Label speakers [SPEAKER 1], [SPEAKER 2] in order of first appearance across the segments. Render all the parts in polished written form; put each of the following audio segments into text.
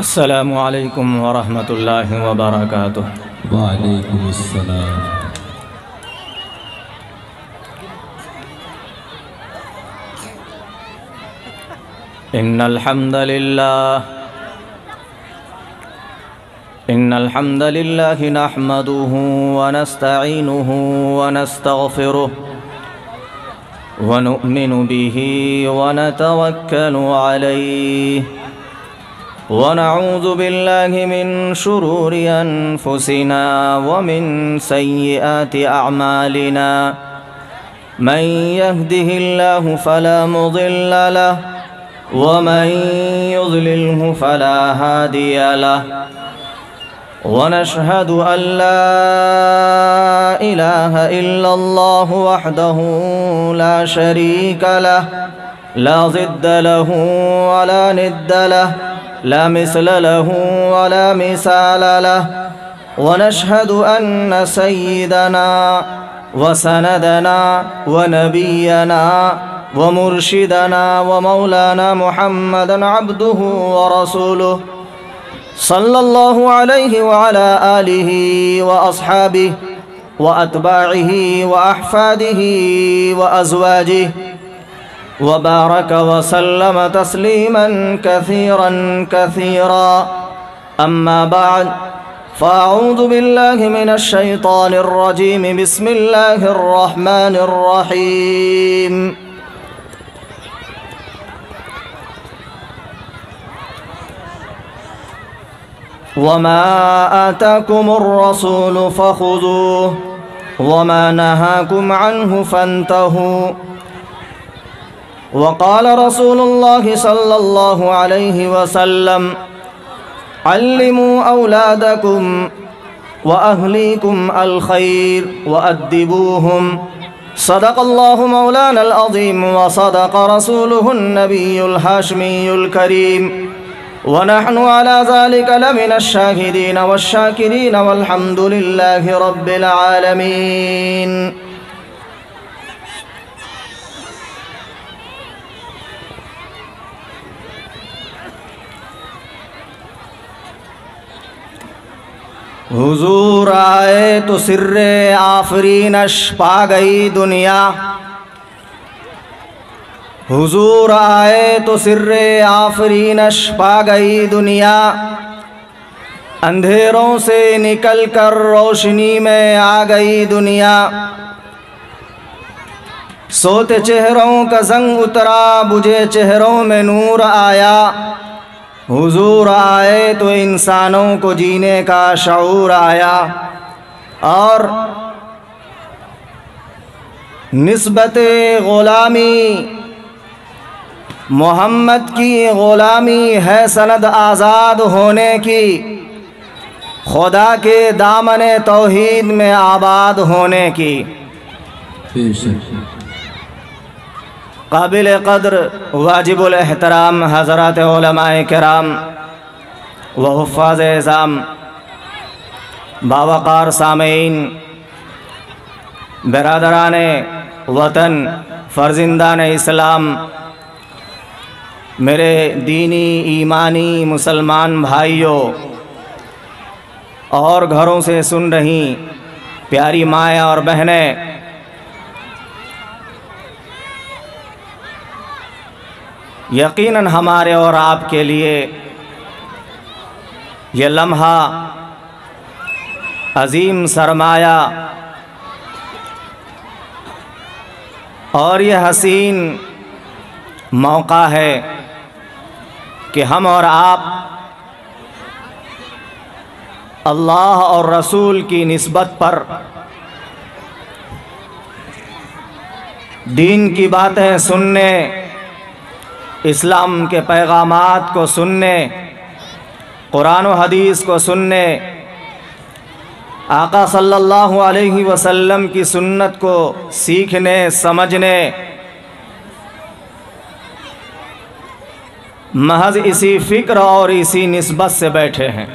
[SPEAKER 1] अस्सलामु अलैकुम वरहमतुल्लाहि वबरकातुह।
[SPEAKER 2] वालेकुम अस्सलाम।
[SPEAKER 1] इन्नल हम्दलिल्लाहि नहमदुहु व नस्तईनुहु व नस्तगफिरुह व नु'मिनु बिही व नतवक्कलु अलैहि व नऊज़ु बिल्लाहि मिन शुरूरि अनफुसिना व मिन सय्यिआति अअमालिना। मन यहदिहिल्लाहु फला मुदिल्ल लहु व मन युज़लिल्हु फला हादिय लहु। व नशहदु अल्ला इलाहा इल्लल्लाहु वहदहु ला शरीक लहु ला ज़िद्द लहु व ला निद्द लहु ला मिस्ल लहु व ला मिसाल लहु। व नशहदु अन्न सय्यिदना व सनदना व नबियना व मुर्शिदना व मौलाना मुहम्मदन अब्दुहु व रसूलुहु सल्लल्लाहु अलैहि व अला आलिहि व अस्हाबिहि व अतबाइहि व अहफादिहि व अज़वाजिहि व बारक व सल्लम तस्लीमन कसीरन कसीरा। अम्मा बाद फ़अऊज़ु बिल्लाहि मिनश शैतानिर रजीम। बिस्मिल्लाहिर रहमानिर रहीम। वमा आताकुमुर रसूलु फ़ख़ुज़ूहु वमा नहाकुम अन्हु फ़न्तहू। वक़ाल रसूलुल्लाहि सल्लल्लाहु अलैहि वसल्लम अल्लिमू औलादकुम व अहलीकुम अल खैर व अद्दिबूहुम। सदक़ल्लाहु मौलानल अज़ीम व सदक़ रसूलुहुन नबियुल हाशिमियुल करीम व नहनु अला ज़ालिका लमिनश शाहिदीन वश्शाकिरीन वल्हम्दुलिल्लाहि रब्बिल आलमीन। हुजूर आए तो सिर्रे आफरीनश पा गई दुनिया। हुजूर आए तो सिर्रे आफरीनश पा गई दुनिया। अंधेरों से निकल कर रोशनी में आ गई दुनिया। सोते चेहरों का जंग उतरा, बुझे चेहरों में नूर आया। हुजूर आए तो इंसानों को जीने का शऊर आया और निस्बते ग़ुलामी मोहम्मद की ग़ुलामी है सनद आज़ाद होने की, खुदा के दामने तौहीद में आबाद होने की। काबिल क़द्र वाजिबुल एहतराम हज़रात उलमाए किराम व हुफ़्फ़ाज़ इज़ाम बावक़ार सामीन बिरादराने वतन फ़र्ज़िंदान इस्लाम, मेरे दीनी ईमानी मुसलमान भाइयों और घरों से सुन रही प्यारी माएँ और बहनें, यकीनन हमारे और आपके लिए ये लम्हा अज़ीम सरमाया और ये हसीन मौका है कि हम और आप अल्लाह और रसूल की निस्बत पर दीन की बातें सुनने, इस्लाम के पैगामात को सुनने, कुरान व हदीस को सुनने, आका सल्लल्लाहु अलैहि वसल्लम की सुन्नत को सीखने समझने, महज इसी फ़िक्र और इसी निस्बत से बैठे हैं।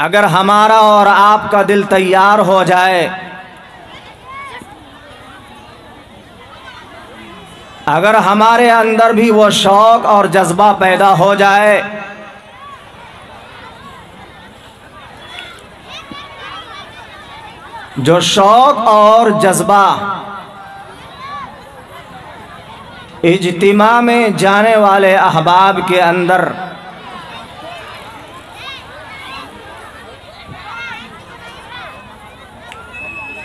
[SPEAKER 1] अगर हमारा और आपका दिल तैयार हो जाए, अगर हमारे अंदर भी वो शौक़ और जज्बा पैदा हो जाए, जो शौक़ और जज्बा इज्तिमा में जाने वाले अहबाब के अंदर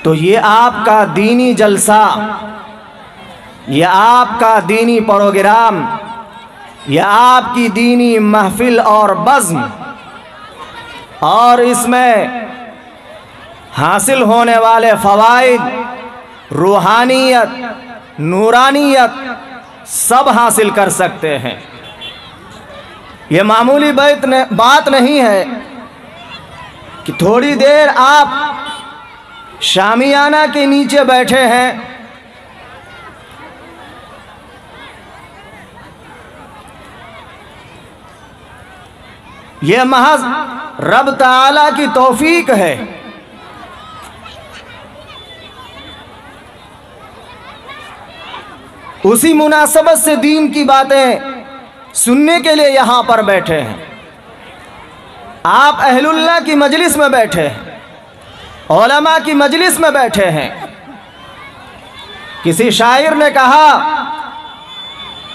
[SPEAKER 1] तो ये आपका दीनी जलसा, ये आपका दीनी प्रोग्राम, ये आपकी दीनी महफिल और बज़्म और इसमें हासिल होने वाले फ़वाइद, रूहानियत, नूरानियत सब हासिल कर सकते हैं। ये मामूली बात नहीं है कि थोड़ी देर आप शामियाना के नीचे बैठे हैं, ये महज रब ताला की तौफीक है। उसी मुनासबत से दीन की बातें सुनने के लिए यहाँ पर बैठे हैं। आप अहलुल्लाह की मजलिस में बैठे हैं, उलमा की मजलिस में बैठे हैं। किसी शायर ने कहा,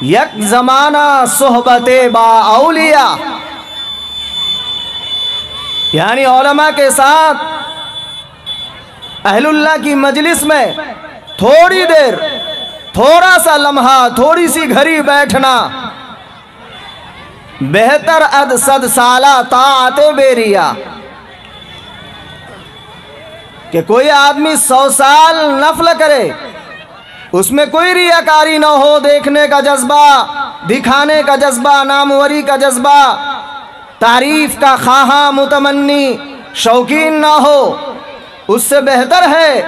[SPEAKER 1] यक ज़माना सोहबते बाऔलिया, यानी उलमा के साथ अहलुल्लाह की मजलिस में थोड़ी देर, थोड़ा सा लम्हा, थोड़ी सी घड़ी बैठना बेहतर अद सद साला ताअते बेरिया। कि कोई आदमी 100 साल नफल करे, उसमें कोई रियाकारी ना हो, देखने का जज्बा, दिखाने का जज्बा, नामवरी का जज्बा, तारीफ का ख्वाहा, मुतमन्नी, शौकीन ना हो, उससे बेहतर है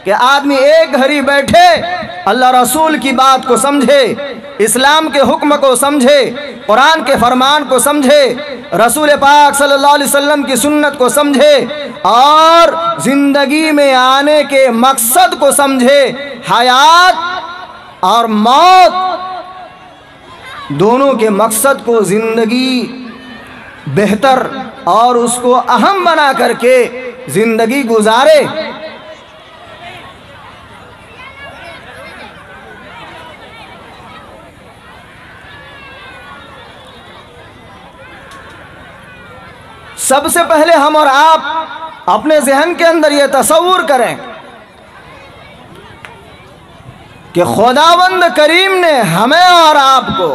[SPEAKER 1] कि आदमी एक घड़ी बैठे, अल्लाह रसूल की बात को समझे, इस्लाम के हुक्म को समझे, कुरान के फरमान को समझे, रसूल पाक सल्लल्लाहु अलैहि वसल्लम की सुन्नत को समझे और ज़िंदगी में आने के मकसद को समझे। हयात और मौत दोनों के मकसद को ज़िंदगी बेहतर और उसको अहम बना करके ज़िंदगी गुजारे। सबसे पहले हम और आप अपने जहन के अंदर ये तसव्वुर करें कि खुदावंद करीम ने हमें और आपको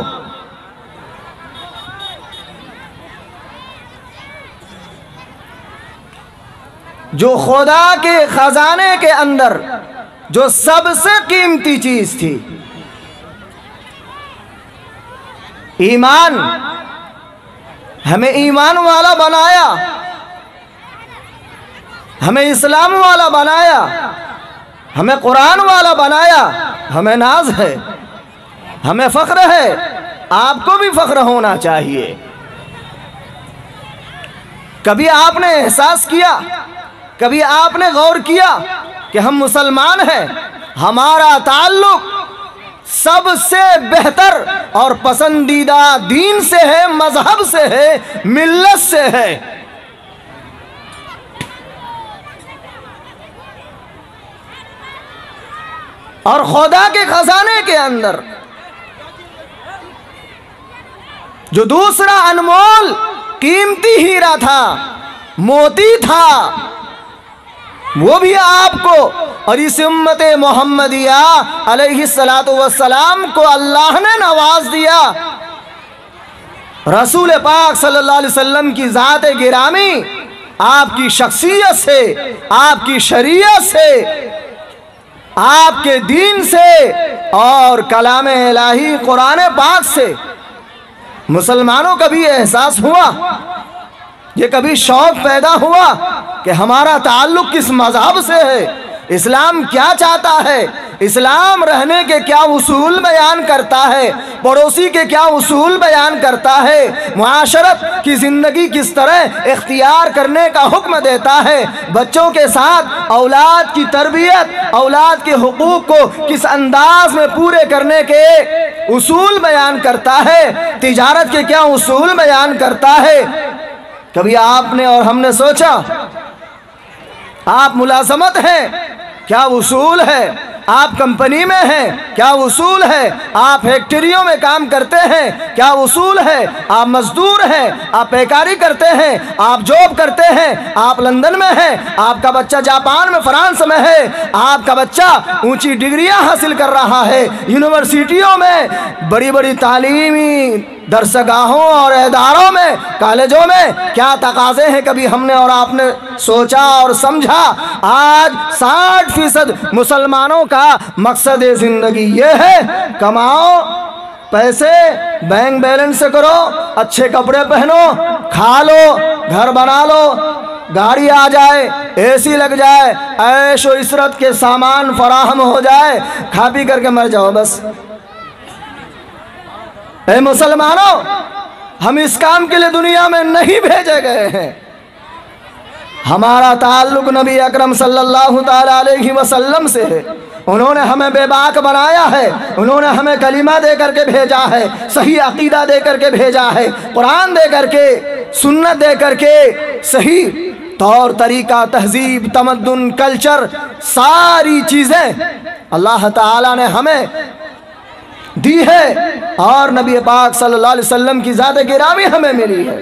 [SPEAKER 1] जो खुदा के खजाने के अंदर जो सबसे कीमती चीज थी, ईमान, हमें ईमान वाला बनाया, हमें इस्लाम वाला बनाया, हमें कुरान वाला बनाया। हमें नाज है, हमें फ़ख्र है, आपको भी फ़ख्र होना चाहिए। कभी आपने एहसास किया, कभी आपने गौर किया कि हम मुसलमान हैं, हमारा ताल्लुक़ सबसे बेहतर और पसंदीदा दीन से है, मजहब से है, मिल्लत से है। और खुदा के खजाने के अंदर जो दूसरा अनमोल कीमती हीरा था, मोती था, वो भी आपको और इस उम्मत मोहम्मदिया अलैहिस्सलातु वस्सलाम को अल्लाह ने नवाज दिया। रसूल पाक सल्लल्लाहु अलैहि वसल्लम की ज़ात गिरामी आपकी शख्सियत से, आपकी शरीयत से, आपके दीन से और कलाम इलाही कुरान पाक से मुसलमानों का भी एहसास हुआ, ये कभी शौक़ पैदा हुआ कि हमारा ताल्लुक़ किस मज़हब से है, इस्लाम क्या चाहता है, इस्लाम रहने के क्या उसूल बयान करता है, पड़ोसी के क्या उसूल बयान करता है, मुआशरत की ज़िंदगी किस तरह इख्तियार करने का हुक्म देता है, बच्चों के साथ औलाद की तरबियत, औलाद के हुकूक को किस अंदाज में पूरे करने के उसूल बयान करता है, तिजारत के क्या उसूल बयान करता है। कभी आपने और हमने सोचा? आप मुलाजमत हैं, क्या उसूल है? आप कंपनी में हैं, क्या उसूल है? आप फैक्ट्रियों में काम करते हैं, क्या उसूल है? आप मजदूर हैं, आप बेकारी करते हैं, आप जॉब करते हैं, आप लंदन में हैं, आपका बच्चा जापान में, फ्रांस में है, आपका बच्चा ऊंची डिग्रियां हासिल कर रहा है यूनिवर्सिटियों में, बड़ी बड़ी तालीमी दरसगाहों और इदारों में, कॉलेजों में क्या तकाज़े हैं, कभी हमने और आपने सोचा और समझा? आज 60% मुसलमानों का मकसद ज़िंदगी ये है, कमाओ पैसे, बैंक बैलेंस करो, अच्छे कपड़े पहनो, खा लो, घर बना लो, गाड़ी आ जाए, एसी लग जाए, ऐश और इशरत के सामान फराहम हो जाए, खा पी करके मर जाओ बस। ऐ मुसलमानों, हम इस काम के लिए दुनिया में नहीं भेजे गए हैं। हमारा ताल्लुक नबी अकरम सल्लल्लाहु ताला अलैहि वसल्लम से है। उन्होंने हमें बेबाक बनाया है, उन्होंने हमें कलीमा दे करके भेजा है, सही अकीदा दे करके भेजा है, कुरान दे करके, सुन्नत दे करके, सही तौर तरीका, तहजीब, तमद्दुन, कल्चर, सारी चीज़ें अल्लाह ताला ने हमें दी है और नबी पाक सल्लल्लाहु अलैहि वसल्लम की ज़ात गिरामी हमें मिली है।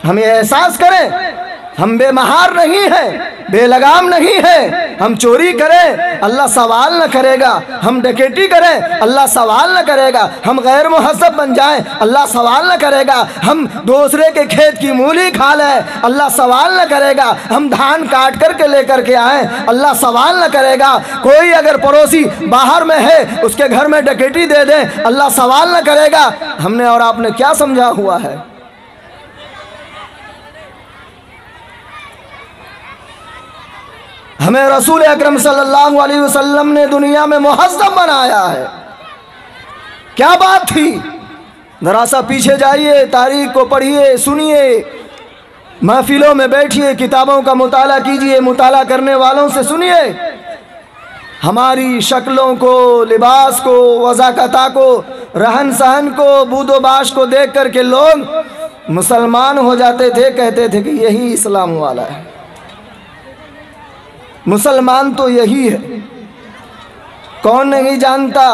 [SPEAKER 1] हम ये एहसास करें, हम बेमहार नहीं हैं, बेलगाम नहीं हैं। हम चोरी करें, अल्लाह सवाल न करेगा। हम डकैती करें, अल्लाह सवाल न करेगा। हम गैर मुहज़्ज़ब बन जाएं, अल्लाह सवाल न करेगा। हम दूसरे के खेत की मूली खा लें, अल्लाह सवाल न करेगा। हम धान काट कर के लेकर के आएँ, अल्लाह सवाल न करेगा। कोई अगर पड़ोसी बाहर में है, उसके घर में डकैती दे दें, अल्लाह सवाल न करेगा। हमने और आपने क्या समझा हुआ है? हमें रसूल अकरम सल्लल्लाहु अलैहि वसल्लम ने दुनिया में मुहज़्ज़ब बनाया है। क्या बात थी? ज़रा सा पीछे जाइए, तारीख़ को पढ़िए, सुनिए, महफिलों में बैठिए, किताबों का मुताला कीजिए, मुताला करने वालों से सुनिए। हमारी शक्लों को, लिबास को, वज़ाकता को, रहन सहन को, बूदोबाश को देख कर के लोग मुसलमान हो जाते थे, कहते थे कि यही इस्लाम वाला है, मुसलमान तो यही है। कौन नहीं जानता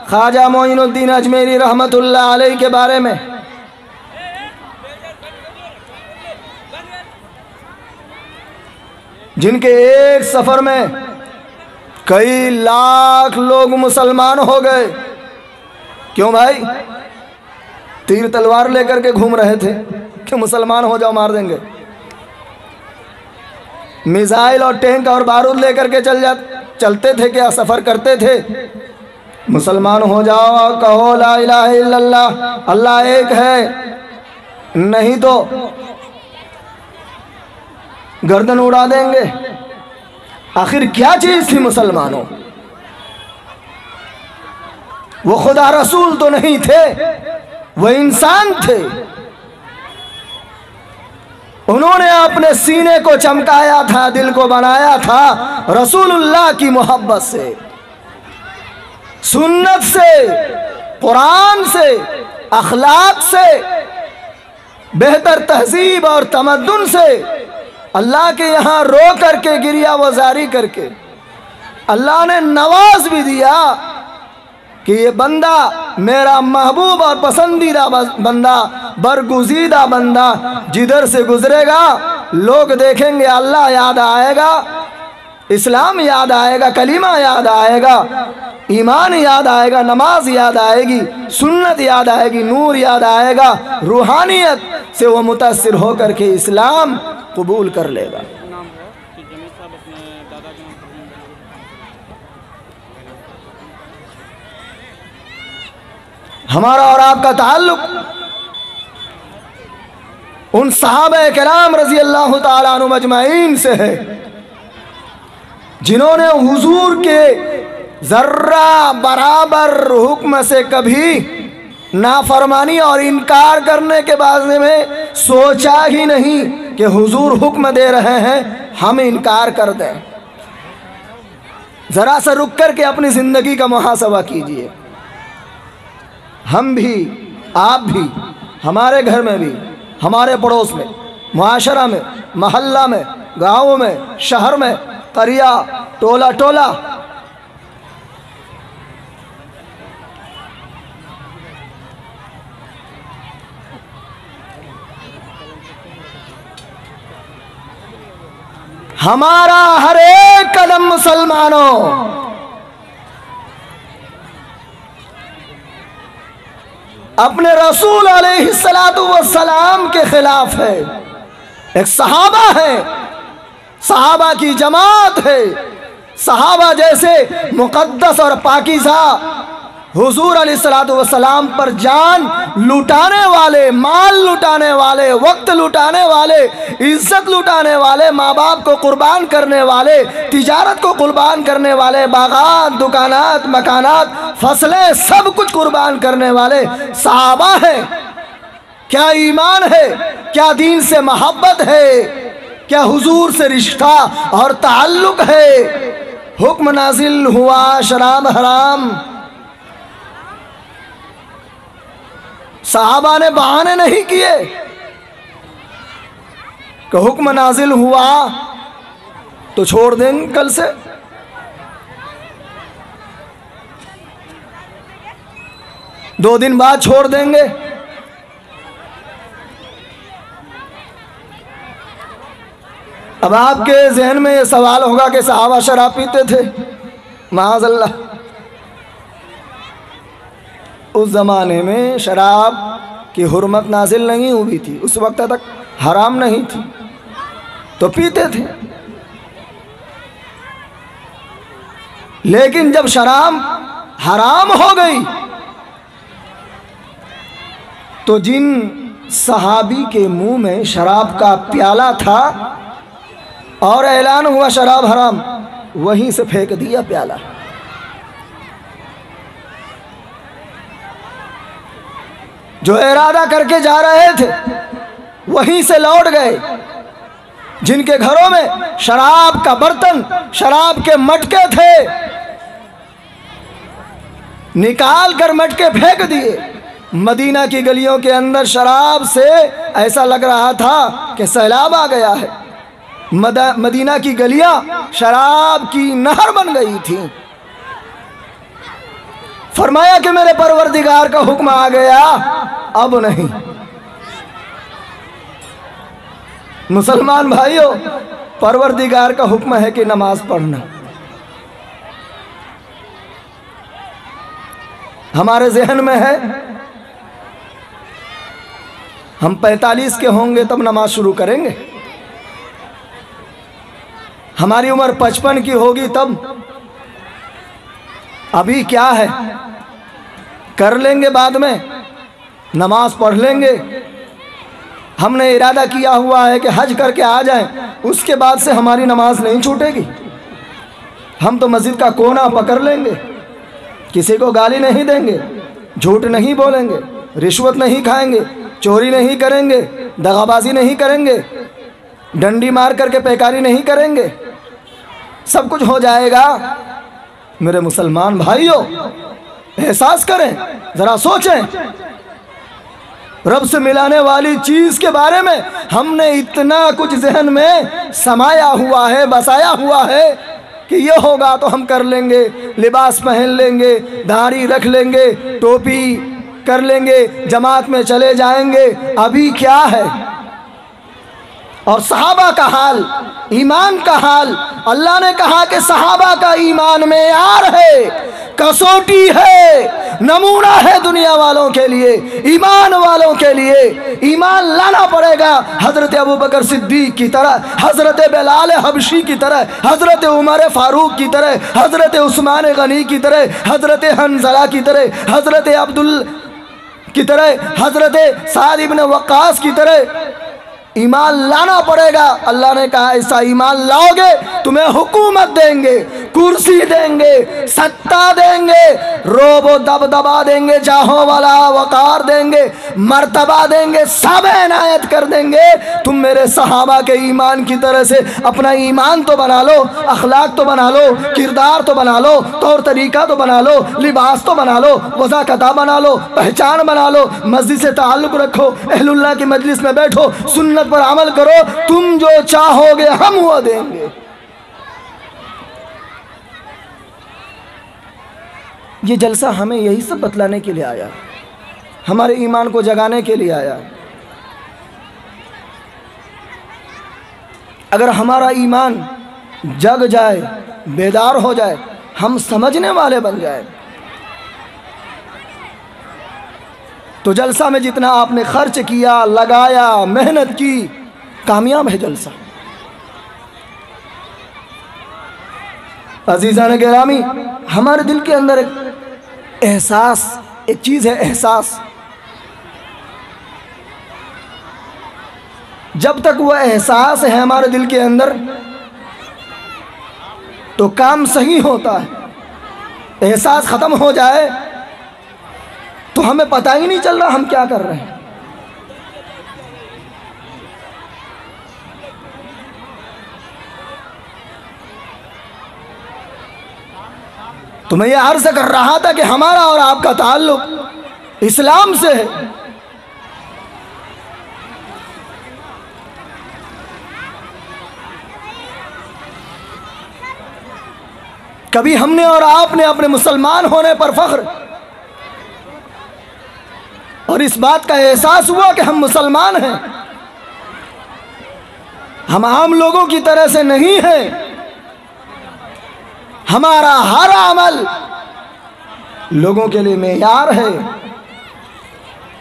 [SPEAKER 1] ख्वाजा मोइनुद्दीन अजमेरी रहमतुल्लाह अलैह के बारे में? जिनके एक सफ़र में कई लाख लोग मुसलमान हो गए। क्यों भाई? तीर तलवार लेकर के घूम रहे थे कि मुसलमान हो जाओ, मार देंगे। मिसाइल और टैंक और बारूद लेकर के चलते थे, क्या सफ़र करते थे? मुसलमान हो जाओ, कहो ला इलाहा इल्लल्लाह, अल्लाह एक है, नहीं तो गर्दन उड़ा देंगे। आखिर क्या चीज़ थी मुसलमानों? वो खुदा रसूल तो नहीं थे, वो इंसान थे। उन्होंने अपने सीने को चमकाया था, दिल को बनाया था रसूलुल्लाह की मोहब्बत से, सुन्नत से, कुरान से, अखलाक से, बेहतर तहजीब और तमद्दुन से, अल्लाह के यहाँ रो करके, गिरिया वजारी करके। अल्लाह ने नवाज भी दिया कि ये बंदा मेरा महबूब और पसंदीदा बंदा, बरगुज़ीदा बंदा, जिधर से गुजरेगा लोग देखेंगे अल्लाह याद आएगा, इस्लाम याद आएगा, कलीमा याद आएगा, ईमान याद आएगा, नमाज याद आएगी, सुन्नत याद आएगी, नूर याद आएगा, रूहानियत से वो मुतासिर होकर के इस्लाम कबूल कर लेगा। हमारा और आपका ताल्लुक उन सहाबा किराम रज़ी अल्लाह तआला अन्हुम अजमाइन से है, जिन्होंने हुजूर के जर्रा बराबर हुक्म से कभी नाफरमानी और इनकार करने के बारे में सोचा ही नहीं कि हुजूर हुक्म दे रहे हैं हम इनकार कर दें। ज़रा सा रुक कर के अपनी ज़िंदगी का मुहासबा कीजिए। हम भी, आप भी, हमारे घर में भी, हमारे पड़ोस में, मुआशरा में, मोहल्ला में, गाँव में, शहर में, करिया, टोला टोला, हमारा हर एक कदम मुसलमानों अपने रसूल अलैहिस्सलातु वस्सलाम के खिलाफ है। एक सहाबा है, सहाबा की जमात है, सहाबा जैसे मुकद्दस और पाकीज़ा हुजूर अलैहिस्सलातु वस्सलाम पर जान लुटाने वाले, माल लुटाने वाले, वक्त लुटाने वाले, इज्जत लुटाने वाले, माँ बाप को कुर्बान करने वाले, तिजारत को कुर्बान करने वाले, बागात, दुकानात, मकानात, फसलें, सब कुछ कुर्बान करने वाले सहाबा हैं। क्या ईमान है, क्या दीन से मोहब्बत है, क्या हुजूर से रिश्ता और ताल्लुक है। हुक्म नाजिल हुआ शराब हराम, सहाबा ने बहाने नहीं किए कि हुक्म नाजिल हुआ तो छोड़ देंगे कल से। दो दिन बाद छोड़ देंगे। अब आपके जहन में ये सवाल होगा कि सहाबा शराब पीते थे? माअज़ल्लाह, उस ज़माने में शराब की हुर्मत नाजिल नहीं हुई थी, उस वक्त तक हराम नहीं थी, तो पीते थे। लेकिन जब शराब हराम हो गई तो जिन सहाबी के मुंह में शराब का प्याला था और ऐलान हुआ शराब हराम, वहीं से फेंक दिया प्याला। जो इरादा करके जा रहे थे वहीं से लौट गए। जिनके घरों में शराब का बर्तन, शराब के मटके थे, निकाल कर मटके फेंक दिए। मदीना की गलियों के अंदर शराब से ऐसा लग रहा था कि सैलाब आ गया है। मदीना की गलियां शराब की नहर बन गई थी। फरमाया कि मेरे परवरदिगार का हुक्म आ गया, अब नहीं। मुसलमान भाइयों, परवरदिगार का हुक्म है कि नमाज पढ़ना। हमारे जहन में है हम 45 के होंगे तब नमाज शुरू करेंगे, हमारी उम्र 55 की होगी तब। अभी क्या है, कर लेंगे बाद में, नमाज पढ़ लेंगे। हमने इरादा किया हुआ है कि हज करके आ जाएं, उसके बाद से हमारी नमाज नहीं छूटेगी। हम तो मस्जिद का कोना पकड़ लेंगे, किसी को गाली नहीं देंगे, झूठ नहीं बोलेंगे, रिश्वत नहीं खाएंगे, चोरी नहीं करेंगे, दगाबाजी नहीं करेंगे, डंडी मार करके पैकारी नहीं करेंगे, सब कुछ हो जाएगा। मेरे मुसलमान भाइयों, एहसास करें, ज़रा सोचें, रब से मिलाने वाली चीज़ के बारे में हमने इतना कुछ जहन में समाया हुआ है, बसाया हुआ है कि ये होगा तो हम कर लेंगे, लिबास पहन लेंगे, दाढ़ी रख लेंगे, टोपी कर लेंगे, जमात में चले जाएंगे। अभी क्या है? और सहाबा का हाल, ईमान का हाल, अल्लाह ने कहा कि सहाबा का ईमान मेयार है, कसौटी है, नमूना है दुनिया वालों के लिए, ईमान वालों के लिए। ईमान लाना पड़ेगा हज़रत अबू बकर सिद्दीक की तरह, हज़रत बिलाल हबशी की तरह, हज़रत उमर फारूक की तरह, हज़रत उस्मान गनी की तरह, हज़रत हंज़ला की तरह, हज़रत अब्दुल की तरह, हज़रत साद इब्न वक्कास की तरह। ईमान लाना पड़ेगा। अल्लाह ने कहा ऐसा ईमान लाओगे तुम्हें हुकूमत देंगे, कुर्सी देंगे, सत्ता देंगे, रोबो दबदबा देंगे, जाहों वाला वकार देंगे, मर्तबा देंगे, सब इनायत कर देंगे। तुम मेरे सहाबा के ईमान की तरह से अपना ईमान तो बना लो, अखलाक तो बना लो, किरदार तो बना लो, तौर तरीका तो बना लो, लिबास तो बना लो, वज़ाकता बना लो, पहचान बना लो, मस्जिद से ताल्लुक़ रखो, अहलुल्लाह की मजलिस में बैठो, सुन्नत पर अमल करो, तुम जो चाहोगे हम वो देंगे। ये जलसा हमें यही सब बतलाने के लिए आया, हमारे ईमान को जगाने के लिए आया। अगर हमारा ईमान जग जाए, बेदार हो जाए, हम समझने वाले बन जाए, तो जलसा में जितना आपने खर्च किया, लगाया, मेहनत की, कामयाब है जलसा। अजीज़ान गिरामी, हमारे दिल के अंदर एक एहसास, एक चीज़ है एहसास। जब तक वह एहसास है हमारे दिल के अंदर तो काम सही होता है। एहसास ख़त्म हो जाए तो हमें पता ही नहीं चल रहा हम क्या कर रहे हैं। तो मैं ये अर्ज़ कर रहा था कि हमारा और आपका ताल्लुक़ इस्लाम से है। कभी हमने और आपने अपने मुसलमान होने पर फ़ख्र और इस बात का एहसास हुआ कि हम मुसलमान हैं, हम आम लोगों की तरह से नहीं हैं। हमारा हर अमल लोगों के लिए मेयार है,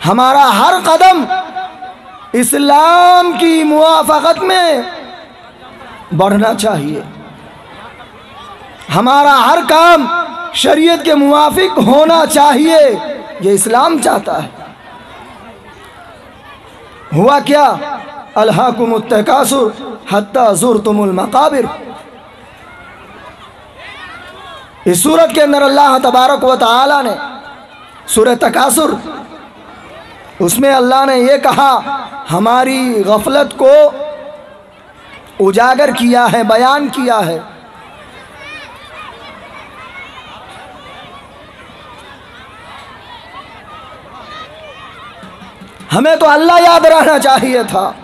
[SPEAKER 1] हमारा हर कदम इस्लाम की मुवाफ़क़त में बढ़ना चाहिए, हमारा हर काम शरीयत के मुवाफ़िक होना चाहिए। ये इस्लाम चाहता है। हुआ क्या? अल्हाकुमुत तकासुर हत्ता ज़ुरतुमुल मक़ाबिर। इस सूरत के अंदर अल्लाह तबारक व तआला ने सूरह तकासुर, उसमें अल्लाह ने ये कहा, हमारी गफलत को उजागर किया है, बयान किया है। हमें तो अल्लाह याद रहना चाहिए था,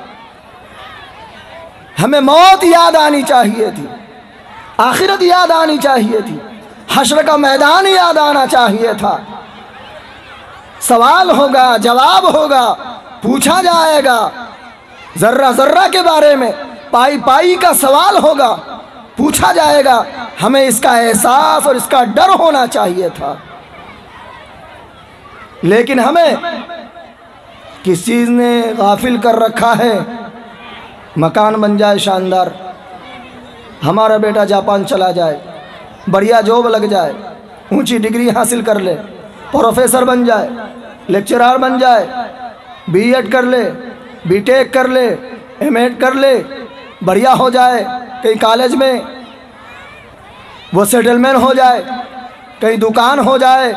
[SPEAKER 1] हमें मौत याद आनी चाहिए थी, आखिरत याद आनी चाहिए थी, हश्र का मैदान याद आना चाहिए था। सवाल होगा, जवाब होगा, पूछा जाएगा, जर्रा जर्रा के बारे में, पाई पाई का सवाल होगा, पूछा जाएगा। हमें इसका एहसास और इसका डर होना चाहिए था। लेकिन हमें किस चीज़ ने गाफिल कर रखा है? मकान बन जाए शानदार, हमारा बेटा जापान चला जाए, बढ़िया जॉब लग जाए, ऊंची डिग्री हासिल कर ले, प्रोफेसर बन जाए, लेक्चरर बन जाए, बीएड कर ले, बीटेक कर ले, एमएड कर ले, बढ़िया हो जाए, कहीं कॉलेज में वो सेटलमेंट हो जाए, कहीं दुकान हो जाए,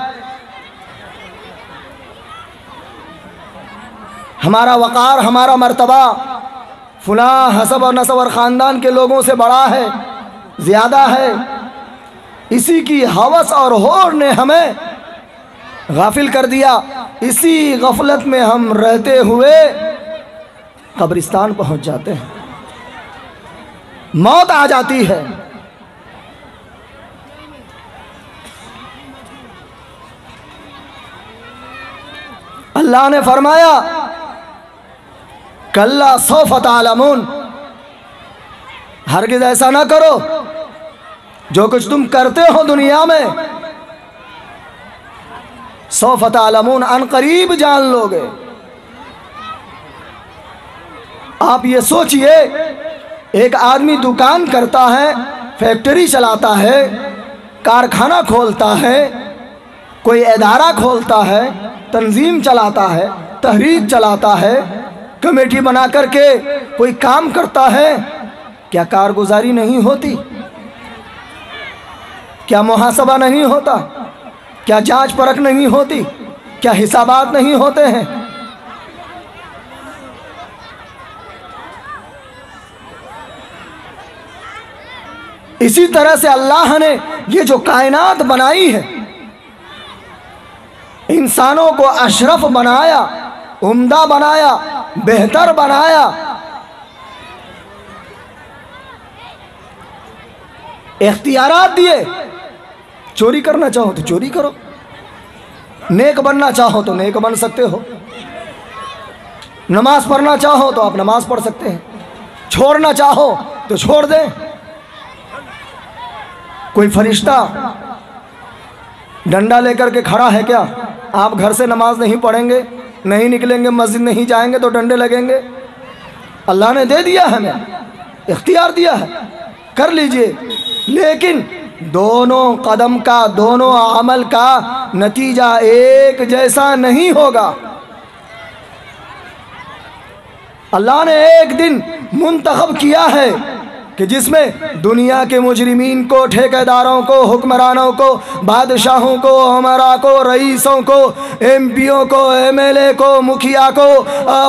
[SPEAKER 1] हमारा वक़ार, हमारा मर्तबा फुला हसब और नसब और ख़ानदान के लोगों से बड़ा है, ज़्यादा है। इसी की हवस और होड़ ने हमें गाफिल कर दिया। इसी गफलत में हम रहते हुए कब्रिस्तान पहुंच जाते हैं, मौत आ जाती है। अल्लाह ने फरमाया, कल्ला सौफ तालमून, हरगिज़ ऐसा ना करो। जो कुछ तुम करते हो दुनिया में, सौफ तालमून, अनकरीब जान लोगे। आप ये सोचिए, एक आदमी दुकान करता है, फैक्ट्री चलाता है, कारखाना खोलता है, कोई इदारा खोलता है, तंजीम चलाता है, तहरीक चलाता है, कमेटी बना करके कोई काम करता है, क्या कारगुजारी नहीं होती? क्या मुहासबा नहीं होता? क्या जांच परख नहीं होती? क्या हिसाबात नहीं होते हैं? इसी तरह से अल्लाह ने ये जो कायनात बनाई है, इंसानों को अशरफ बनाया, उम्दा बनाया, बेहतर बनाया। इख्तियारात दिए, चोरी करना चाहो तो चोरी करो, नेक बनना चाहो तो नेक बन सकते हो, नमाज पढ़ना चाहो तो आप नमाज पढ़ सकते हैं, छोड़ना चाहो तो छोड़ दें। कोई फरिश्ता डंडा लेकर के खड़ा है क्या? आप घर से नमाज नहीं पढ़ेंगे, नहीं निकलेंगे, मस्जिद नहीं जाएंगे तो डंडे लगेंगे? अल्लाह ने दे दिया है, हमें इख्तियार दिया है, कर लीजिए। लेकिन दोनों कदम का, दोनों अमल का नतीजा एक जैसा नहीं होगा। अल्लाह ने एक दिन मुंतखब किया है कि जिसमें दुनिया के मुजरिमीन को, ठेकेदारों को, हुक्मरानों को, बादशाहों को, उमरा को, रईसों को, एमपीओं को, एमएलए को, मुखिया को,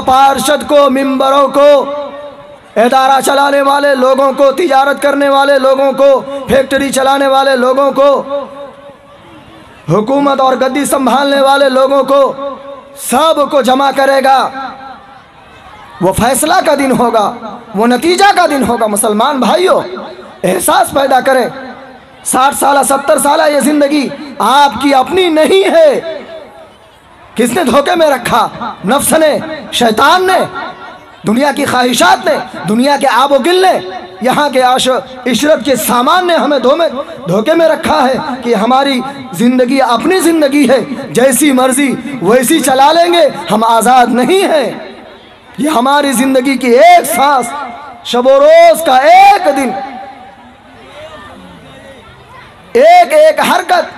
[SPEAKER 1] पार्षद को, मिंबरों को, इदारा चलाने वाले लोगों को, तिजारत करने वाले लोगों को, फैक्ट्री चलाने वाले लोगों को, हुकूमत और गद्दी संभालने वाले लोगों को, सबको जमा करेगा। वो फैसला का दिन होगा, वो नतीजा का दिन होगा। मुसलमान भाइयों, एहसास पैदा करें, 60 साल 70 साल ये ज़िंदगी आपकी अपनी नहीं है। किसने धोखे में रखा? नफ्स ने, शैतान ने, दुनिया की ख्वाहिशात ने, दुनिया के आबोगिल ने, यहाँ के आश इशरत के सामान ने हमें धोखे में रखा है कि हमारी ज़िंदगी अपनी ज़िंदगी है, जैसी मर्जी वैसी चला लेंगे, हम आज़ाद नहीं हैं। ये हमारी ज़िंदगी की एक सांस, शबो रोज़ का एक दिन, एक एक हरकत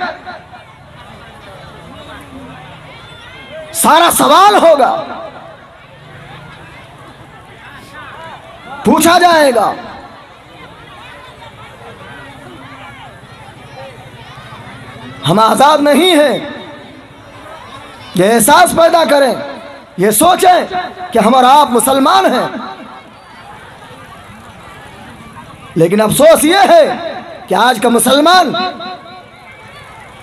[SPEAKER 1] सारा सवाल होगा, पूछा जाएगा। हम आज़ाद नहीं हैं। ये एहसास पैदा करें, ये सोचें कि हम और आप मुसलमान हैं। लेकिन अफसोस ये है कि आज का मुसलमान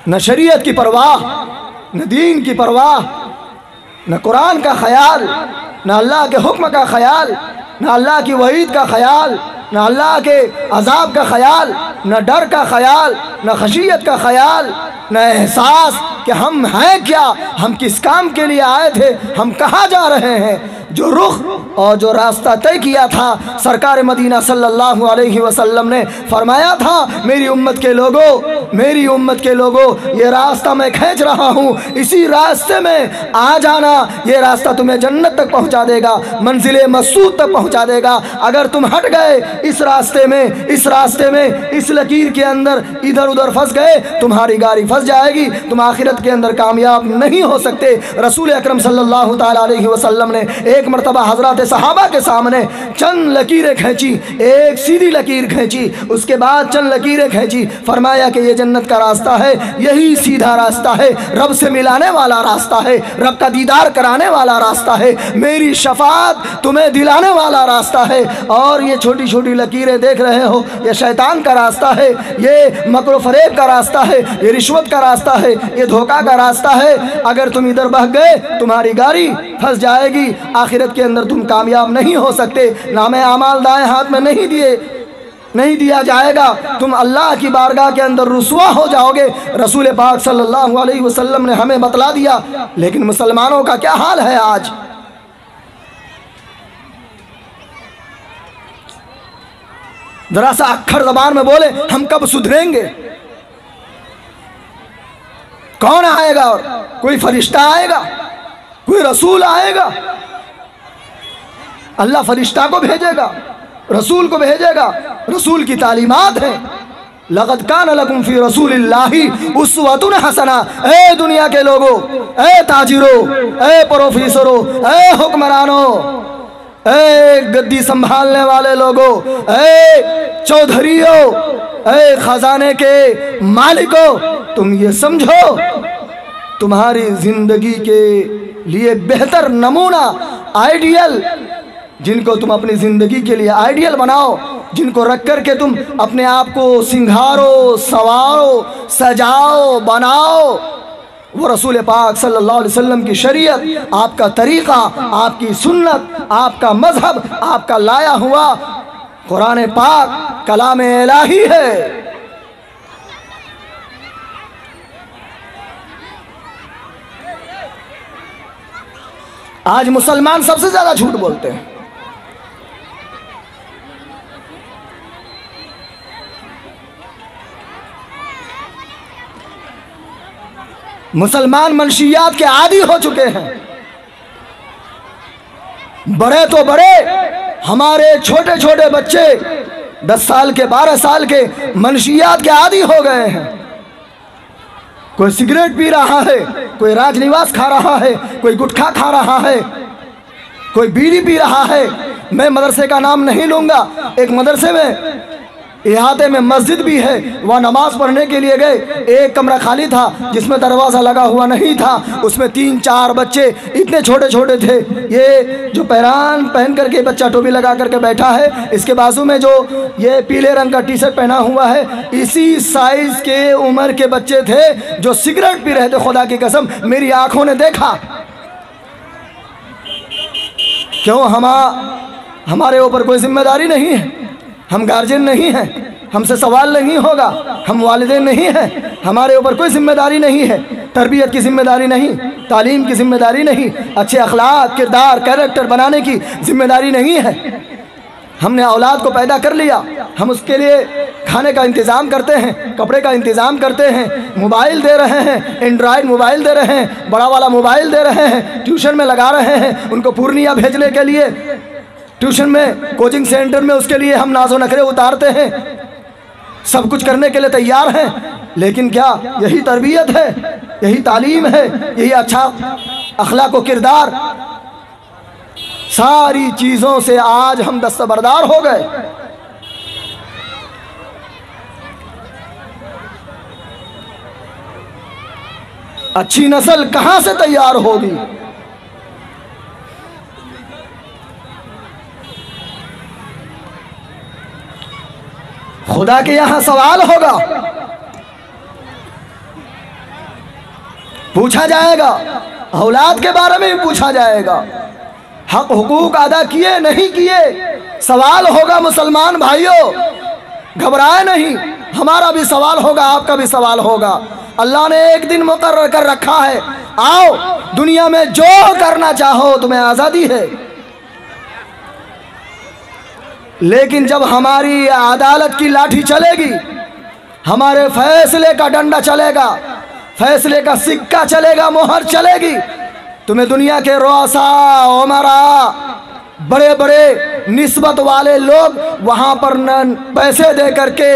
[SPEAKER 1] न शरीयत की परवाह, न दीन की परवाह, न कुरान का ख्याल, न अल्लाह के हुक्म का ख्याल, न अल्लाह की वईद का ख्याल, न अल्लाह के अजाब का ख्याल, न डर का ख्याल, न खशियत का ख्याल, न एहसास कि हम हैं क्या, हम किस काम के लिए आए थे, हम कहाँ जा रहे हैं। जो रुख और जो रास्ता तय किया था, सरकार मदीना सल्लल्लाहु अलैहि वसल्लम ने फरमाया था, मेरी उम्मत के लोगों, मेरी उम्मत के लोगों, ये रास्ता मैं खींच रहा हूँ, इसी रास्ते में आ जाना, ये रास्ता तुम्हें जन्नत तक पहुँचा देगा, मंजिल मकसूद तक पहुँचा देगा। अगर तुम हट गए इस रास्ते में, इस रास्ते में, इस लकीर के अंदर इधर उधर फंस गए, तुम्हारी गाड़ी फंस जाएगी, तुम आखिरत के अंदर कामयाब नहीं हो सकते। रसूल अकरम सल्लल्लाहु ताला अलैहि वसल्लम ने एक मरतबा हजरत सहाबा के सामने चंद लकीरें खींची, एक सीधी लकीर खींची, उसके बाद चंद लकीरें खींची, फरमाया कि ये जन्नत का रास्ता है, यही सीधा रास्ता है, रब से मिलाने वाला रास्ता है, रब का दीदार कराने वाला रास्ता है, मेरी शफात तुम्हें दिलाने वाला रास्ता है। और ये छोटी छोटी लकीरें देख रहे हो, ये शैतान का रास्ता है, ये मकरो फरेब का रास्ता है, ये रिश्वत का रास्ता है, ये धोखा का रास्ता है। अगर तुम इधर बह गए, तुम्हारी गाड़ी फंस जाएगी, आखिरत के अंदर तुम कामयाब नहीं हो सकते। नामे आमाल दाएं हाथ में नहीं दिया जाएगा, तुम अल्लाह की बारगाह के अंदर रुसवा हो जाओगे। रसूल पाक सल्लल्लाहु अलैहि वसल्लम ने हमें बतला दिया। लेकिन मुसलमानों का क्या हाल है आज? जरा सा अक्खर ज़बान में बोले, हम कब सुधरेंगे? कौन आएगा? और कोई फरिश्ता आएगा? कोई रसूल आएगा? अल्लाह फरिश्ता को भेजेगा, रसूल को भेजेगा। रसूल की तालीमात है, लक़द कान लकुम फ़ी रसूलिल्लाहि उस्वतुन हसना। ए दुनिया के लोगों, ए ताजिरों, ए प्रोफेसरों, ए हुक्मरानों, ए गद्दी संभालने वाले लोगों, ए चौधरियों, ए खजाने के मालिकों, तुम ये समझो तुम्हारी जिंदगी के लिए बेहतर नमूना, आइडियल, जिनको तुम अपनी जिंदगी के लिए आइडियल बनाओ, जिनको रख कर के तुम अपने आप को सिंगारो, सवारो, सजाओ, बनाओ, वो रसूल पाक सल्लल्लाहु अलैहि वसल्लम की शरीयत, आपका तरीक़ा, आपकी सुन्नत, आपका मज़हब, आपका लाया हुआ कुरान पाक कलाम इलाही है। आज मुसलमान सबसे ज़्यादा झूठ बोलते हैं। मुसलमान मनशियात के आदी हो चुके हैं। बड़े तो बड़े, हमारे छोटे छोटे बच्चे 10 साल के, 12 साल के मनशियात के आदी हो गए हैं। कोई सिगरेट पी रहा है, कोई राजनिवास खा रहा है, कोई गुटखा खा रहा है, कोई बीड़ी पी रहा है। मैं मदरसे का नाम नहीं लूँगा, एक मदरसे में इहाते में मस्जिद भी है, वहाँ नमाज़ पढ़ने के लिए गए, एक कमरा खाली था जिसमें दरवाज़ा लगा हुआ नहीं था, उसमें 3-4 बच्चे इतने छोटे छोटे थे। ये जो पैरान पहन करके बच्चा टोपी लगा करके बैठा है, इसके बाजू में जो ये पीले रंग का टी शर्ट पहना हुआ है, इसी साइज़ के उम्र के बच्चे थे जो सिगरेट पी रहे थे। खुदा की कसम मेरी आँखों ने देखा। क्यों? हमारे ऊपर कोई जिम्मेदारी नहीं है, हम गार्जियन नहीं हैं, हमसे सवाल नहीं होगा, हम वालिदैन नहीं हैं, हमारे ऊपर कोई जिम्मेदारी नहीं है, तरबियत की जिम्मेदारी नहीं, तालीम की जिम्मेदारी नहीं, अच्छे अखलाक, किरदार, कैरेक्टर बनाने की जिम्मेदारी नहीं है। हमने औलाद को पैदा कर लिया, हम उसके लिए खाने का इंतज़ाम करते हैं, कपड़े का इंतज़ाम करते हैं, मोबाइल दे रहे हैं, एंड्रॉयड मोबाइल दे रहे हैं, बड़ा वाला मोबाइल दे रहे हैं, ट्यूशन में लगा रहे हैं, उनको पूर्णिया भेजने के लिए ट्यूशन में, कोचिंग सेंटर में उसके लिए हम नाज़ो नखरे उतारते हैं, सब कुछ करने के लिए तैयार हैं। लेकिन क्या यही तरबियत है, यही तालीम है, यही अच्छा अखलाक व किरदार? सारी चीज़ों से आज हम दस्तबरदार हो गए। अच्छी नस्ल कहाँ से तैयार होगी? खुदा के यहाँ सवाल होगा, पूछा जाएगा, औलाद के बारे में भी पूछा जाएगा, हक हुकूक अदा किए नहीं किए, सवाल होगा। मुसलमान भाइयों घबराए नहीं, हमारा भी सवाल होगा, आपका भी सवाल होगा। अल्लाह ने एक दिन मुकर्रर कर रखा है, आओ दुनिया में जो करना चाहो तुम्हें आज़ादी है। लेकिन जब हमारी अदालत की लाठी चलेगी, हमारे फैसले का डंडा चलेगा, फैसले का सिक्का चलेगा, मोहर चलेगी, तुम्हें दुनिया के रुआसा, उमरा, बड़े बड़े निस्बत वाले लोग वहाँ पर न पैसे दे करके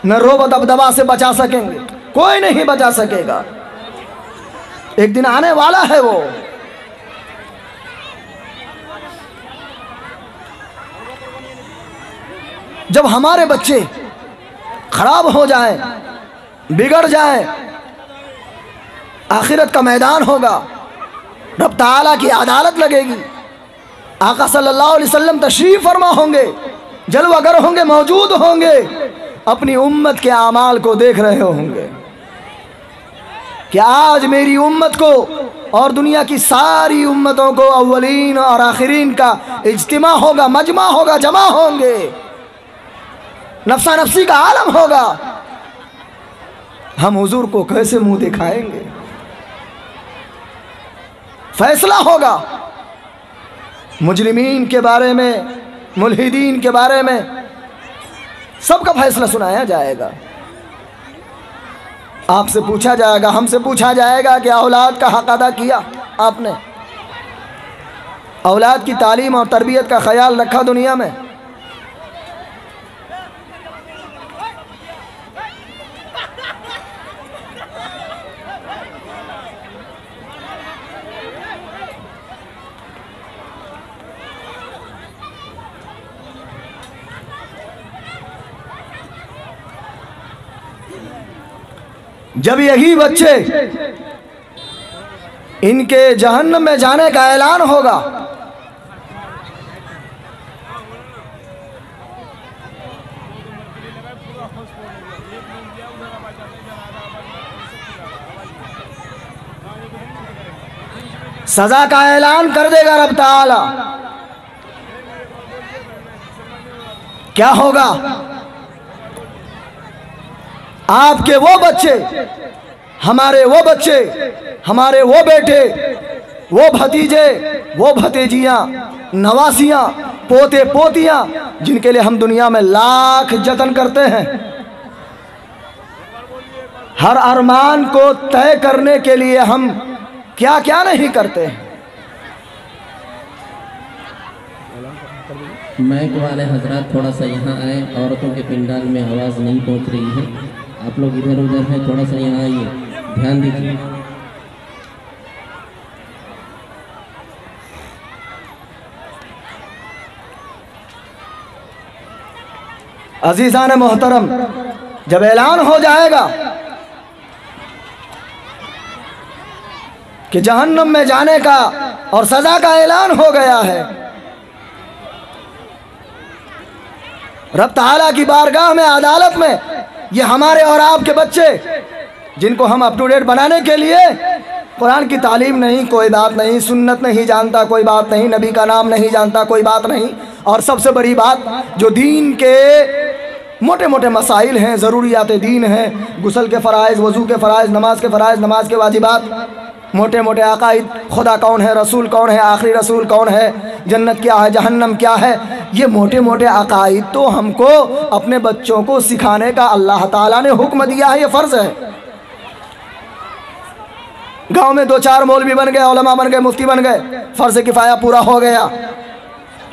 [SPEAKER 1] न रोब दबदबा से बचा सकेंगे, कोई नहीं बचा सकेगा। एक दिन आने वाला है वो। जब हमारे बच्चे खराब हो जाएं, बिगड़ जाएं, आखिरत का मैदान होगा, रब ताला की अदालत लगेगी, आका सल्लल्लाहु अलैहि वसल्लम तशरीफ फरमा होंगे, जलवागर होंगे, मौजूद होंगे, अपनी उम्मत के आमाल को देख रहे होंगे कि आज मेरी उम्मत को और दुनिया की सारी उम्मतों को अव्वलीन और आखिरीन का इज्तिमा होगा, मजमा होगा, जमा होंगे, नफ्सा नफ्सी का आलम होगा। हम हुजूर को कैसे मुंह दिखाएंगे? फैसला होगा मुजरिमीन के बारे में, मुल्हिदीन के बारे में, सबका फैसला सुनाया जाएगा। आपसे पूछा जाएगा, हमसे पूछा जाएगा कि औलाद का हक अदा किया आपने? औलाद की तालीम और तरबियत का ख्याल रखा दुनिया में? जब यही बच्चे इनके जहन्नम में जाने का ऐलान होगा, सजा का ऐलान कर देगा रब ताला। क्या होगा? आपके वो बच्चे, हमारे वो बच्चे, हमारे वो बेटे, वो भतीजे, वो भतीजियां, नवासियां, पोते पोतियां, जिनके लिए हम दुनिया में लाख जतन करते हैं, हर अरमान को तय करने के लिए हम क्या क्या नहीं करते हैं।
[SPEAKER 3] मैक वाले हजरात थोड़ा सा यहाँ आए, औरतों के पिंडाल में आवाज़ नहीं पहुँच रही है, आप लोग इधर उधर हैं, थोड़ा सा यहाँ आइए, ध्यान दीजिए।
[SPEAKER 1] अजीज़ान मोहतरम, जब ऐलान हो जाएगा कि जहन्नम में जाने का और सजा का ऐलान हो गया है, रब ताला की बारगाह में, अदालत में, ये हमारे और आपके बच्चे जिनको हम अप टू डेट बनाने के लिए कुरान की तालीम नहीं, कोई बात नहीं, सुन्नत नहीं जानता, कोई बात नहीं, नबी का नाम नहीं जानता, कोई बात नहीं, और सबसे बड़ी बात जो दीन के मोटे मोटे मसाइल हैं, ज़रूरियात दीन हैं, गुस्ल के फ़राइज़, वज़ू के फ़राइज़, नमाज के फ़राइज़, नमाज के वाजिबात, मोटे मोटे अकाइद, खुदा कौन है, रसूल कौन है, आखिरी रसूल कौन है, जन्नत क्या है, जहन्नम क्या है, ये मोटे मोटे अकाइद तो हमको अपने बच्चों को सिखाने का अल्लाह ताला ने हुक्म दिया है, ये फ़र्ज़ है। गांव में 2-4 मौलवी बन गए, उलमा बन गए, मुफ्ती बन गए, फ़र्ज़ किफ़ाया पूरा हो गया।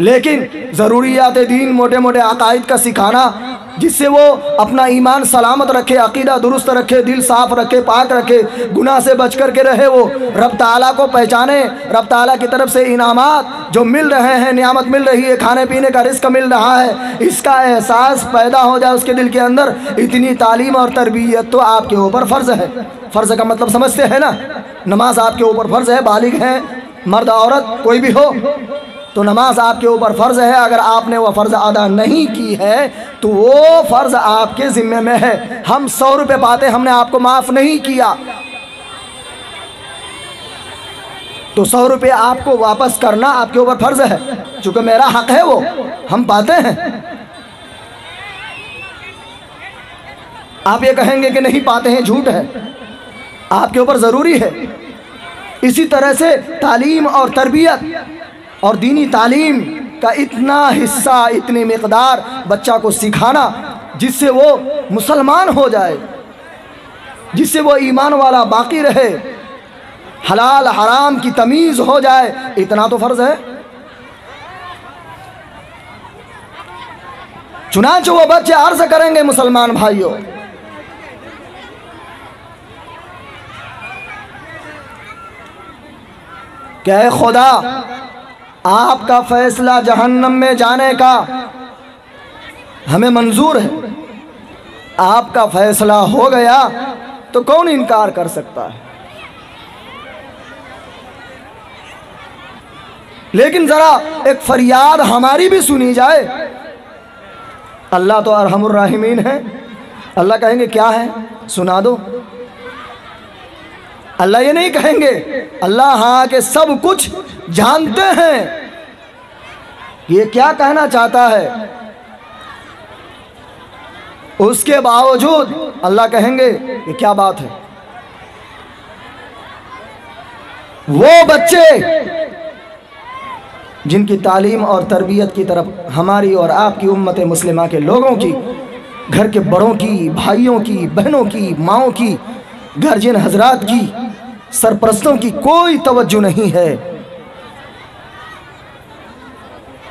[SPEAKER 1] लेकिन ज़रूरियात दीन, मोटे मोटे अकाइद का सिखाना, जिससे वो अपना ईमान सलामत रखे, अकीदा दुरुस्त रखे, दिल साफ़ रखे, पाक रखे, गुनाह से बच कर के रहे, वो रब ताला को पहचाने, रब ताला की तरफ से इनामात जो मिल रहे हैं, नियामत मिल रही है, खाने पीने का रिस्क मिल रहा है, इसका एहसास पैदा हो जाए उसके दिल के अंदर। इतनी तालीम और तरबियत तो आपके ऊपर फ़र्ज़ है। फ़र्ज़ का मतलब समझते हैं ना? नमाज आपके ऊपर फ़र्ज़ है, बालिग हैं, मर्द औरत कोई भी हो, तो नमाज आपके ऊपर फ़र्ज़ है। अगर आपने वह फ़र्ज़ अदा नहीं की है तो वो फ़र्ज़ आपके ज़िम्मे में है। हम 100 रुपये पाते, हमने आपको माफ़ नहीं किया, तो 100 रुपये आपको वापस करना आपके ऊपर फ़र्ज़ है, चूँकि मेरा हक़ है, वो हम पाते हैं। आप ये कहेंगे कि नहीं पाते हैं, झूठ है, आपके ऊपर ज़रूरी है। इसी तरह से तालीम और तरबियत और दीनी तालीम का इतना हिस्सा, इतनी मिक़दार बच्चा को सिखाना जिससे वो मुसलमान हो जाए, जिससे वो ईमान वाला बाकी रहे, हलाल हराम की तमीज़ हो जाए, इतना तो फ़र्ज़ है। चुनांचे वो बच्चे अर्ज़ करेंगे, मुसलमान भाइयों, क्या खुदा आपका फ़ैसला जहन्नम में जाने का हमें मंजूर है, आपका फ़ैसला हो गया तो कौन इनकार कर सकता है। लेकिन ज़रा एक फरियाद हमारी भी सुनी जाए। अल्लाह तो अरहमुर राहिमीन है, अल्लाह कहेंगे क्या है, सुना दो। अल्लाह ये नहीं कहेंगे, अल्लाह हाँ के सब कुछ जानते हैं, ये क्या कहना चाहता है, उसके बावजूद अल्लाह कहेंगे ये क्या बात है। वो बच्चे जिनकी तालीम और तरबियत की तरफ हमारी और आपकी उम्मत मुस्लिमा के लोगों की, घर के बड़ों की, भाइयों की, बहनों की, माओं की, गार्जियन हजरात की, सरपरस्तों की कोई तवज्जो नहीं है,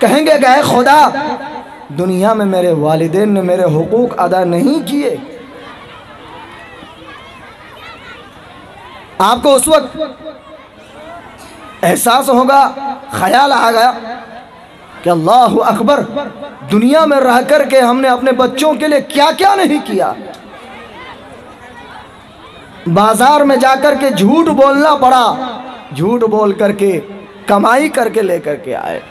[SPEAKER 1] कहेंगे गए खुदा दुनिया में मेरे वालिदैन ने मेरे हुकूक अदा नहीं किए। आपको उस वक्त एहसास होगा, ख्याल आ गया कि अल्लाह अकबर, दुनिया में रह कर के हमने अपने बच्चों के लिए क्या क्या नहीं किया। बाजार में जाकर के झूठ बोलना पड़ा, झूठ बोल करके कमाई करके लेकर के आए।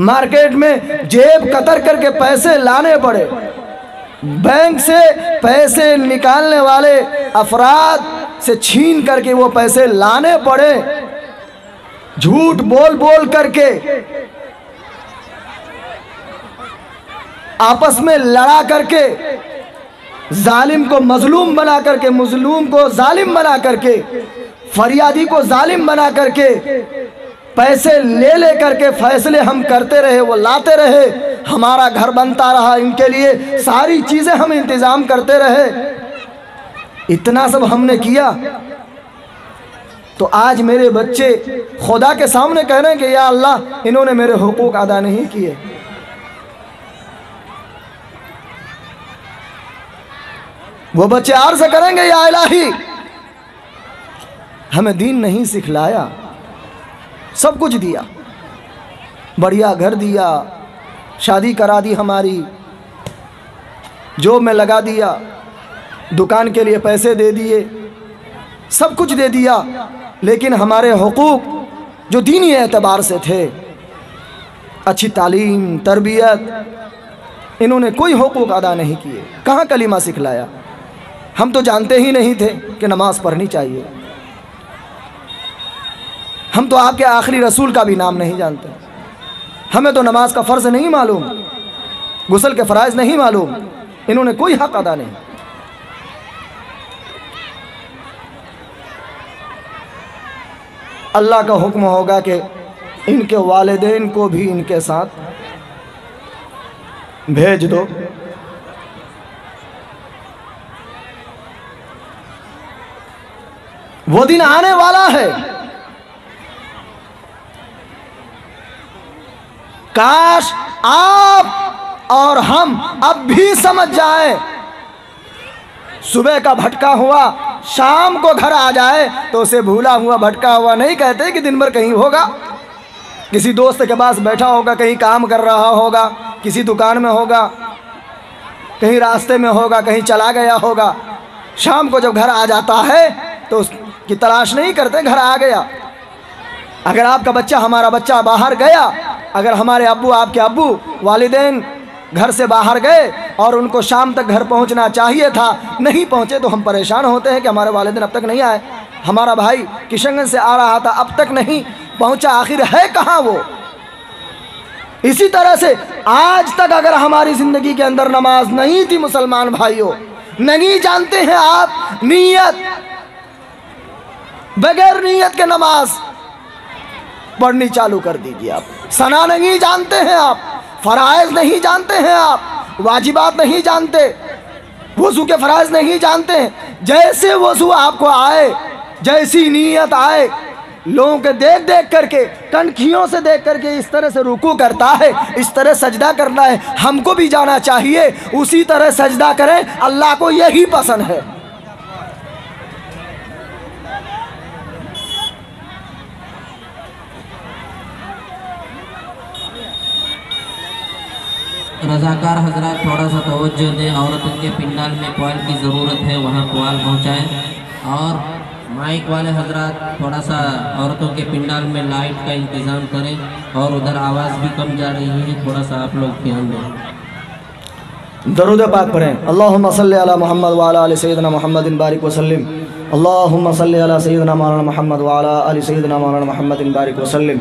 [SPEAKER 1] मार्केट में जेब कतर करके पैसे लाने पड़े। बैंक से पैसे निकालने वाले अफराद से छीन करके वो पैसे लाने पड़े। झूठ बोल बोल करके आपस में लड़ा करके जालिम को मजलूम बना करके, मजलूम को जालिम बना करके, फरियादी को जालिम बना करके पैसे ले ले करके फैसले हम करते रहे, वो लाते रहे, हमारा घर बनता रहा, इनके लिए सारी चीज़ें हम इंतज़ाम करते रहे। इतना सब हमने किया तो आज मेरे बच्चे खुदा के सामने कह रहे हैं कि या अल्लाह इन्होंने मेरे हुकूक अदा नहीं किए। वो बच्चे अर्ज़ करेंगे या इलाही हमें दीन नहीं सिखलाया, सब कुछ दिया, बढ़िया घर दिया, शादी करा दी हमारी, जॉब में लगा दिया, दुकान के लिए पैसे दे दिए, सब कुछ दे दिया, लेकिन हमारे हुकूक जो दीनी एतबार से थे, अच्छी तालीम, तरबियत, इन्होंने कोई हुकूक अदा नहीं किए। कहाँ कलीमा सिखलाया? हम तो जानते ही नहीं थे कि नमाज़ पढ़नी चाहिए। हम तो आपके आखिरी रसूल का भी नाम नहीं जानते। हमें तो नमाज का फ़र्ज़ नहीं मालूम, गुस्ल के फ़राइज़ नहीं मालूम। इन्होंने कोई हक़ अदा नहीं। अल्लाह का हुक्म होगा कि इनके वालिदैन को भी इनके साथ भेज दो। वो दिन आने वाला है, काश आप और हम अब भी समझ जाएं। सुबह का भटका हुआ शाम को घर आ जाए तो उसे भूला हुआ भटका हुआ नहीं कहते कि दिन भर कहीं होगा, किसी दोस्त के पास बैठा होगा, कहीं काम कर रहा होगा, किसी दुकान में होगा, कहीं रास्ते में होगा, कहीं चला गया होगा। शाम को जब घर आ जाता है तो उसकी तलाश नहीं करते, घर आ गया। अगर आपका बच्चा, हमारा बच्चा बाहर गया, अगर हमारे अब्बू, आपके अब्बू, वालिदैन घर से बाहर गए और उनको शाम तक घर पहुंचना चाहिए था, नहीं पहुंचे तो हम परेशान होते हैं कि हमारे वालिदैन अब तक नहीं आए। हमारा भाई किशनगंज से आ रहा था, अब तक नहीं पहुंचा, आखिर है कहाँ वो? इसी तरह से आज तक अगर हमारी ज़िंदगी के अंदर नमाज नहीं थी, मुसलमान भाइयों, नहीं जानते हैं आप नीयत, बगैर नीयत के नमाज पढ़नी चालू कर दीजिए। आप सना नहीं जानते हैं, आप फ़राइज़ नहीं जानते हैं, आप वाजिबात नहीं जानते, वज़ू के फ़राइज़ नहीं जानते हैं। जैसे वज़ू आपको आए, जैसी नीयत आए, लोगों के देख देख करके, कनखियों से देख करके इस तरह से रुकू करता है, इस तरह सजदा करना है, हमको भी जाना चाहिए, उसी तरह सजदा करें। अल्लाह को यही पसंद है।
[SPEAKER 3] रज़ाकार हजरात थोड़ा सा तवज्जो दें, औरतों के पिंडाल में पुआल की ज़रूरत है, वहाँ पुआल पहुँचाएँ। और माइक वाले हजरात थोड़ा सा औरतों के पिंडाल में लाइट का इंतज़ाम करें, और उधर आवाज़ भी कम जा रही है, थोड़ा सा आप लोग ध्यान दें।
[SPEAKER 1] दरूद पाक पढ़ें। अल्लाहुम्मा सल्ली अला मुहम्मद व अला आलि सय्यिदना मुहम्मदिन बारिक वसल्लिम। अल्लाहुम्मा सल्ली अला सय्यिदना मौलाना मुहम्मद व अला आलि सय्यिदना मौलाना मुहम्मदिन बारिक वसल्लिम।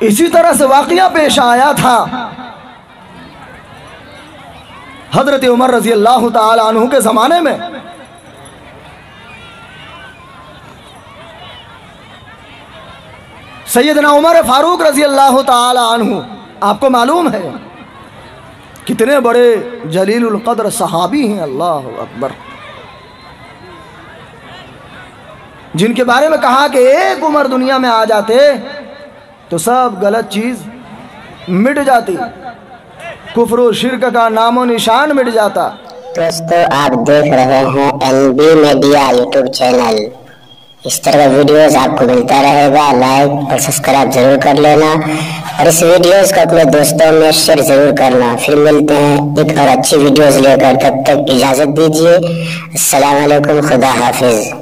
[SPEAKER 1] इसी तरह से वाक़या पेश आया था हज़रत उमर रज़ी अल्लाह ताला अन्हु के ज़माने में। सैयदना उमर फारूक रज़ी अल्लाह ताला अन्हु, आपको मालूम है कितने बड़े जलीलुल क़द्र सहाबी हैं, अल्लाह अकबर, जिनके बारे में कहा कि एक उमर दुनिया में आ जाते तो सब गलत चीज़ मिट जाती, कुफ्र और शिर्क का नामो निशान मिट जाता।
[SPEAKER 4] दोस्तों, आप देख रहे हैं NB मीडिया यूट्यूब चैनल। इस तरह का वीडियोस आपको मिलता रहेगा। लाइक और सब्सक्राइब जरूर कर लेना और इस वीडियोस को अपने दोस्तों में शेयर जरूर करना। फिर मिलते हैं एक और अच्छी वीडियोस लेकर, तब तक इजाज़त दीजिए। अस्सलाम वालेकुम, खुदा हाफिज।